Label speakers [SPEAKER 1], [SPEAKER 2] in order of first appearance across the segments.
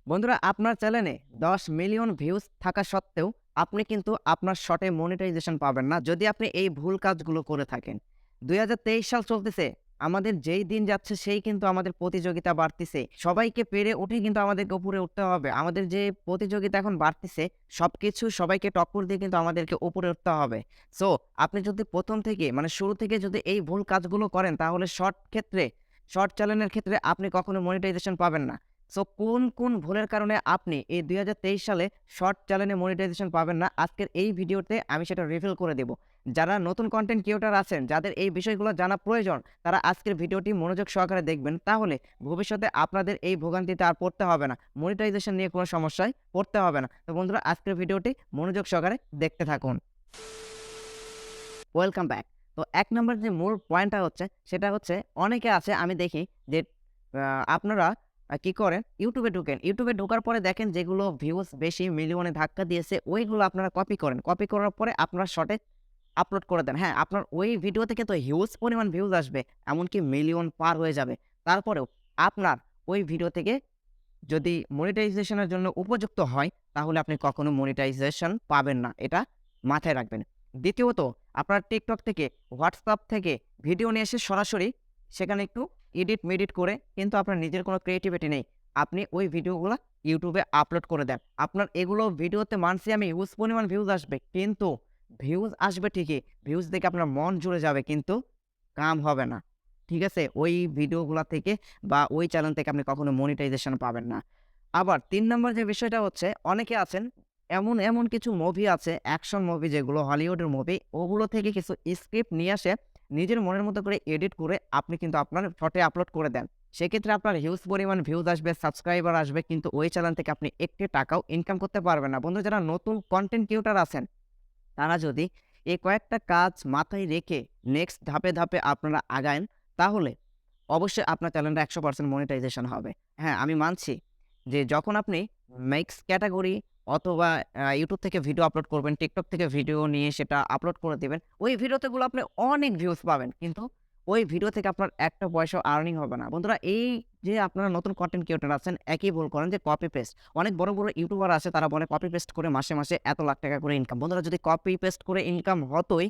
[SPEAKER 1] বন্ধুরা আপনার চ্যানেলে ১০ মিলিয়ন ভিউজ থাকা সত্ত্বেও আপনি কিন্তু আপনার শর্টে মনিটাইজেশন পাবেন না যদি আপনি এই ভুল কাজগুলো করে থাকেন। ২০২৩ সাল চলতেছে। আমাদের যেই দিন যাচ্ছে সেই কিন্তু আমাদের প্রতিযোগিতা বাড়তিছে। সবাইকে পেরে উঠে কিন্তু আমাদেরকে উপরে উঠতে হবে। আমাদের যে প্রতিযোগিতা এখন বাড়তিছে সবকিছু সবাইকে টক্কর দিয়ে কিন্তু আমাদেরকে উপরে উঠতে হবে। সো আপনি যদি ১ম থেকে মানে শুরু থেকে যদি এই ভুল কাজগুলো করেন তাহলে শর্ট চ্যানেলের ক্ষেত্রে আপনি কখনো মনিটাইজেশন পাবেন না। সো কোন ভুলের কারণে আপনি এই ২০২৩ সালে শর্ট চ্যানেলে মনিটাইজেশন পাবেন না, আজকের এই ভিডিওতে আমি সেটা রিভিল করে দেব। যারা নতুন কনটেন্ট ক্রিয়েটর আছেন, যাদের এই বিষয়গুলো জানা প্রয়োজন, তারা আজকের ভিডিওটি মনোযোগ সহকারে দেখবেন। তাহলে ভবিষ্যতে আপনাদের এই ভোগান্তিতে আর পড়তে হবে না। মনিটাইজেশন নিয়ে কোনো সমস্যায় পড়তে হবে না। তো বন্ধুরা আজকের ভিডিওটি মনোযোগ সহকারে দেখতে থাকুন। Welcome back. তো ১ নাম্বার যে মূল পয়েন্টটা হচ্ছে, সেটা হচ্ছে অনেকে আছে আমি দেখি যে আপনারা কি করেন YouTube এ ঢুকেন। YouTube এ ঢোকার পরে দেখেন যেগুলো ভিউজ বেশি মিলিয়নে ধাক্কা দিয়েছে ওইগুলো আপনারা কপি করেন। কপি করার পরে আপনার শর্টে আপলোড করে দেন। হ্যাঁ, আপনার ওই ভিডিও থেকে তো হিউজ পরিমাণ ভিউজ আসবে। এমনকি মিলিয়ন পার হয়ে যাবে। তারপরেও আপনার ওই ভিডিও থেকে যদি মনিটাইজেশন এর জন্য উপযুক্ত হয়, তাহলে আপনি কখনো মনিটাইজেশন পাবেন না। এটা মাথায় রাখবেন। দ্বিতীয়ত, আপনার TikTok থেকে, WhatsApp থেকে ভিডিও নিয়ে এসে সরাসরি সেখানে একটু এডিট-মেডিট করে কিন্তু আপনার নিজের কোনো ক্রিয়েটিভিটি নেই। আপনি ওই ভিডিওগুলা YouTube এ আপলোড করে দেন। আপনার এগুলো ভিডিওতে মানছি আমি হিউজ পরিমাণ ভিউজ আসবে। কিন্তু ভিউজ আসবে ঠিকই। ভিউজ দেখে আপনার মন জুড়ে যাবে কিন্তু কাম হবে না। ঠিক আছে? ওই ভিডিওগুলা থেকে বা ওই চ্যানেল থেকে আপনি কখনো মনিটাইজেশন পাবেন না। আবার ৩ নাম্বার যে বিষয়টা হচ্ছে, অনেকে আছেন এমন কিছু মুভি আছে, অ্যাকশন মুভি যেগুলো হলিউডের মুভি, ওগুলো থেকে কিছু স্ক্রিপ্ট নিয়ে আসে নিজের মনের মতো করে এডিট করে আপনি কিন্তু আপনার শর্টে আপলোড করে দেন। সেক্ষেত্রে আপনার হিউজ পরিমাণ ভিউজ আসবে, সাবস্ক্রাইবার আসবে কিন্তু ওই চ্যানেল থেকে আপনি একটি টাকাও ইনকাম করতে পারবেন না। বন্ধু যারা নতুন কনটেন্ট ক্রিয়েটর আছেন তারা যদি এই কয়েকটা কাজ মাথায় রেখে নেক্সট ধাপে আপনারা আগান, তাহলে অবশ্যই আপনার চ্যানেলটা ১০০% মনিটাইজেশন হবে। হ্যাঁ, আমি মানছি যে যখন আপনি মিক্স ক্যাটেগরি অথবা YouTube থেকে ভিডিও আপলোড করবেন, TikTok থেকে ভিডিও নিয়ে সেটা আপলোড করে দিবেন। ওই ভিডিওতে গুলো আপনি অনেক ভিউজ পাবেন। কিন্তু ওই ভিডিও থেকে আপনার একটা পয়সাও আর্নিং হবে না। বন্ধুরা এই যে আপনারা নতুন কনটেন্ট ক্রিয়েটর আছেন একই ভুল করেন যে কপি পেস্ট। অনেক বড় ইউটিউবার আছে তারা বলে কপি পেস্ট করে মাসে এত লাখ টাকা করে ইনকাম। বন্ধুরা যদি কপি পেস্ট করে ইনকাম হতই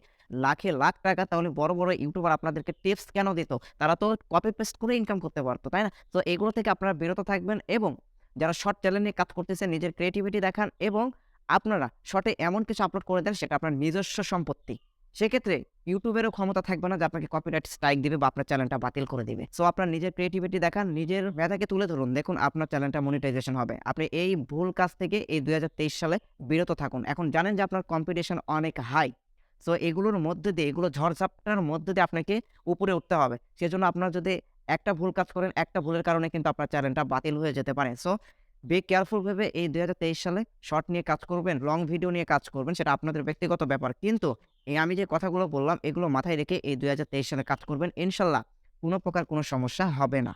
[SPEAKER 1] লাখ টাকা তাহলে বড় ইউটিউবার আপনাদেরকে টিপস কেন দিত? তারা তো কপি পেস্ট করে ইনকাম করতে পারত, তাই না? তো এগুলো থেকে আপনারা বিরত থাকবেন এবং যারা শর্ট চ্যানেল নিয়ে কাজ করতেছেন নিজের ক্রিয়েটিভিটি দেখান এবং আপনারা শর্টে এমন কিছু আপলোড করে দেন সেটা আপনার নিজস্ব সম্পত্তি। সেক্ষেত্রে ইউটিউবেরও ক্ষমতা থাকবে না যে আপনাকে কপিরাইট স্ট্রাইক দিবে বা আপনার চ্যানেলটা বাতিল করে দিবে। সো আপনার নিজের ক্রিয়েটিভিটি দেখান, নিজের মেধাকে তুলে ধরুন। দেখুন আপনার চ্যানেলটা মনিটাইজেশন হবে। আপনি এই ভুল কাজ থেকে এই ২০২৩ সালে বিরত থাকুন। এখন জানেন যে আপনার কম্পিটিশন অনেক হাই। সো এগুলোর মধ্যে দিয়ে এগুলো ঝড়-ঝাপটার মধ্যে দিয়ে আপনাকে উপরে উঠতে হবে। সেজন্য আপনার যদি একটা ভুল কাজ করেন, একটা ভুলের কারণে কিন্তু আপনার চ্যানেলটা বাতিল হয়ে যেতে পারে। সো বি কেয়ারফুল ভেবে এই ২০২৩ সালে শর্ট নিয়ে কাজ করবেন, লং ভিডিও নিয়ে কাজ করবেন সেটা আপনাদের ব্যক্তিগত ব্যাপার। কিন্তু এই আমি যে কথাগুলো বললাম এগুলো মাথায় রেখে এই ২০২৩ সালে কাজ করবেন। ইনশাল্লাহ কোন প্রকার কোন সমস্যা হবে না।